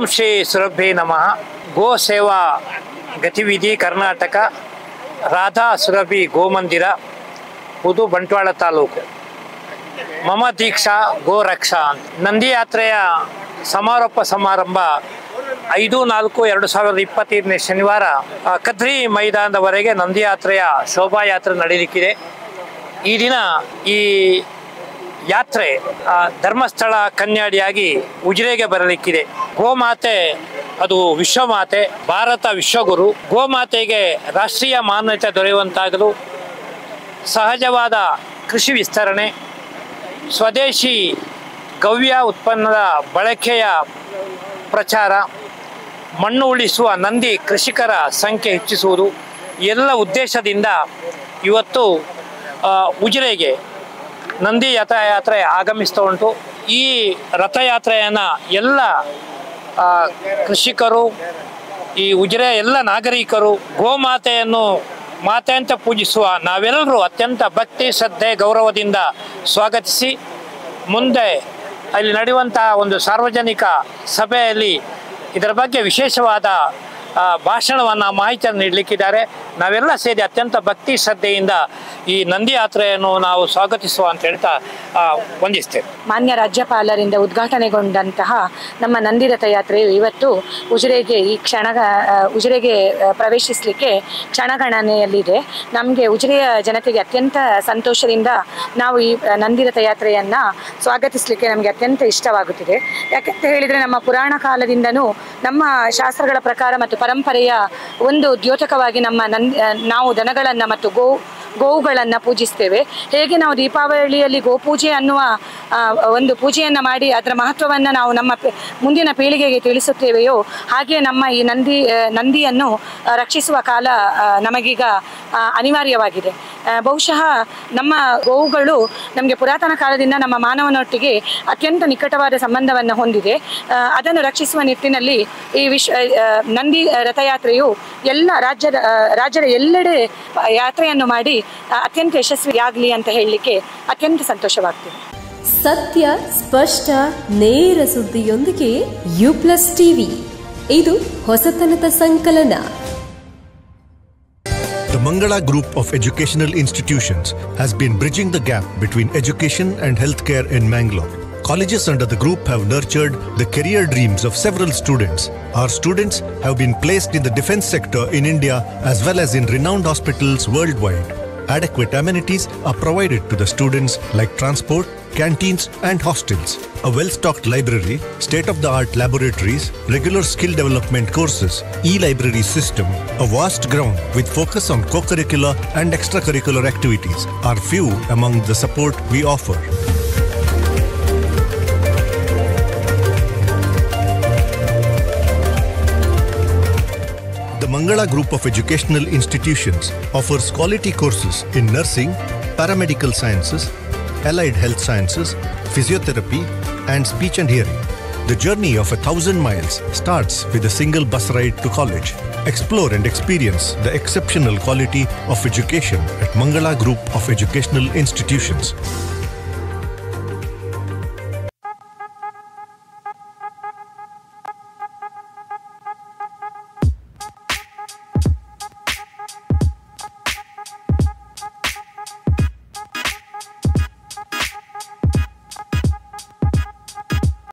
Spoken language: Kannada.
ಓಂ ಶ್ರೀ ಸುರಭ್ಯೇ ನಮಃ. ಗೋ ಸೇವಾ ಗತಿವಿಧಿ ಕರ್ನಾಟಕ ರಾಧಾ ಸುರಭಿ ಗೋಮಂದಿರ, ಪುದು ಬಂಟ್ವಾಳ ತಾಲೂಕು. ಮಮ ದೀಕ್ಷಾ ಗೋ ರಕ್ಷಾ ಅಂತ. ನಂದಿ ಯಾತ್ರೆಯ ಸಮಾರೋಪ ಸಮಾರಂಭ 5/4/2025 ಶನಿವಾರ ಕದ್ರಿ ಮೈದಾನದವರೆಗೆ ನಂದಿ ಯಾತ್ರೆಯ ಶೋಭಾಯಾತ್ರೆ ನಡೆಯಲಿಕ್ಕಿದೆ. ಈ ದಿನ ಈ ಯಾತ್ರೆ ಧರ್ಮಸ್ಥಳ ಕನ್ಯಾಡಿಯಾಗಿ ಉಜಿರೆಗೆ ಬರಲಿಕ್ಕಿದೆ. ಗೋಮಾತೆ ಅದು ವಿಶ್ವಮಾತೆ, ಭಾರತ ವಿಶ್ವಗುರು. ಗೋಮಾತೆಗೆ ರಾಷ್ಟ್ರೀಯ ಮಾನ್ಯತೆ ದೊರೆಯುವಂತಾಗಲು ಸಹಜವಾದ ಕೃಷಿ ವಿಸ್ತರಣೆ, ಸ್ವದೇಶಿ ಗವ್ಯ ಉತ್ಪನ್ನದ ಬಳಕೆಯ ಪ್ರಚಾರ, ಮಣ್ಣು ಉಳಿಸುವ ನಂದಿ ಕೃಷಿಕರ ಸಂಖ್ಯೆ ಹೆಚ್ಚಿಸುವುದು ಎಲ್ಲ ಉದ್ದೇಶದಿಂದ ಇವತ್ತು ಉಜಿರೆಗೆ ನಂದಿ ರಥಯಾತ್ರೆ ಆಗಮಿಸ್ತಾ ಉಂಟು. ಈ ರಥಯಾತ್ರೆಯನ್ನು ಎಲ್ಲ ಕೃಷಿಕರು, ಈ ಉಜಿರೆ ಎಲ್ಲ ನಾಗರಿಕರು ಗೋಮಾತೆಯನ್ನು ಮಾತೆ ಅಂತ ಪೂಜಿಸುವ ನಾವೆಲ್ಲರೂ ಅತ್ಯಂತ ಭಕ್ತಿ, ಶ್ರದ್ಧೆ, ಗೌರವದಿಂದ ಸ್ವಾಗತಿಸಿ ಮುಂದೆ ಅಲ್ಲಿ ನಡೆಯುವಂಥ ಒಂದು ಸಾರ್ವಜನಿಕ ಸಭೆಯಲ್ಲಿ ಇದರ ಬಗ್ಗೆ ವಿಶೇಷವಾದ ಭಾಷಣವನ್ನು, ಮಾಹಿತಿಯನ್ನು ನೀಡಲಿಕ್ಕಿದ್ದಾರೆ. ನಾವೆಲ್ಲ ಸೇರಿ ಅತ್ಯಂತ ಭಕ್ತಿ ಶ್ರದ್ಧೆಯಿಂದ ಈ ನಂದಿ ಯಾತ್ರೆಯನ್ನು ನಾವು ಸ್ವಾಗತಿಸುವ ಅಂತ ಹೇಳ್ತಾ ವಂದಿಸ್ತೇವೆ. ಮಾನ್ಯ ರಾಜ್ಯಪಾಲರಿಂದ ಉದ್ಘಾಟನೆಗೊಂಡಂತಹ ನಮ್ಮ ನಂದಿ ರಥಯಾತ್ರೆಯು ಇವತ್ತು ಉಜಿರೆಗೆ ಪ್ರವೇಶಿಸಲಿಕ್ಕೆ ಕ್ಷಣಗಣನೆಯಲ್ಲಿದೆ. ನಮಗೆ ಉಜಿರೆಯ ಜನತೆಗೆ ಅತ್ಯಂತ ಸಂತೋಷದಿಂದ ನಾವು ಈ ನಂದಿ ರಥಯಾತ್ರೆಯನ್ನು ಸ್ವಾಗತಿಸಲಿಕ್ಕೆ ನಮಗೆ ಅತ್ಯಂತ ಇಷ್ಟವಾಗುತ್ತಿದೆ. ಯಾಕಂತ ಹೇಳಿದರೆ ನಮ್ಮ ಪುರಾಣ ಕಾಲದಿಂದನೂ ನಮ್ಮ ಶಾಸ್ತ್ರಗಳ ಪ್ರಕಾರ ಮತ್ತು ಪರಂಪರೆಯ ಒಂದು ದ್ಯೋತಕವಾಗಿ ನಾವು ದನಗಳನ್ನು ಮತ್ತು ಗೋವುಗಳನ್ನು ಪೂಜಿಸ್ತೇವೆ. ಹೇಗೆ ನಾವು ದೀಪಾವಳಿಯಲ್ಲಿ ಗೋಪೂಜೆ ಅನ್ನುವ ಒಂದು ಪೂಜೆಯನ್ನು ಮಾಡಿ ಅದರ ಮಹತ್ವವನ್ನು ನಾವು ನಮ್ಮ ಮುಂದಿನ ಪೀಳಿಗೆಗೆ ತಿಳಿಸುತ್ತೇವೆಯೋ ಹಾಗೆ ನಮ್ಮ ಈ ನಂದಿಯನ್ನು ರಕ್ಷಿಸುವ ಕಾಲ ನಮಗೀಗ ಅನಿವಾರ್ಯವಾಗಿದೆ. ಬಹುಶಃ ನಮ್ಮ ಗೋವುಗಳು ನಮಗೆ ಪುರಾತನ ಕಾಲದಿಂದ ನಮ್ಮ ಮಾನವನೊಟ್ಟಿಗೆ ಅತ್ಯಂತ ನಿಕಟವಾದ ಸಂಬಂಧವನ್ನು ಹೊಂದಿದೆ. ಅದನ್ನು ರಕ್ಷಿಸುವ ನಿಟ್ಟಿನಲ್ಲಿ ಈ ನಂದಿ ರಥಯಾತ್ರೆಯು ಎಲ್ಲ ರಾಜ್ಯದ ಎಲ್ಲೆಡೆ ಯಾತ್ರೆಯನ್ನು ಮಾಡಿ ಅತ್ಯಂತ ಯಶಸ್ವಿಯಾಗಲಿ ಅಂತ ಹೇಳಲಿಕ್ಕೆ ಅತ್ಯಂತ ಸಂತೋಷವಾಗ್ತಿದೆ. ಸತ್ಯ, ಸ್ಪಷ್ಟ, ನೇರ ಸುದ್ದಿಯೊಂದಿಗೆ U+ TV. ಇದು ಹೊಸತನದ ಸಂಕಲನ. The Mangala Group of Educational Institutions has been bridging the gap between education and healthcare in Mangalore. Colleges under the group have nurtured the career dreams of several students. Our students have been placed in the defense sector in India as well as in renowned hospitals worldwide. Adequate amenities are provided to the students like transport, canteens and hostels. A well-stocked library, state-of-the-art laboratories, regular skill development courses, e-library system, a vast ground with focus on co-curricular and extracurricular activities are few among the support we offer. The Mangala Group of Educational Institutions offers quality courses in nursing, paramedical sciences, allied health sciences, physiotherapy, and speech and hearing. The journey of 1,000 miles starts with a single bus ride to college. Explore and experience the exceptional quality of education at Mangala Group of Educational Institutions.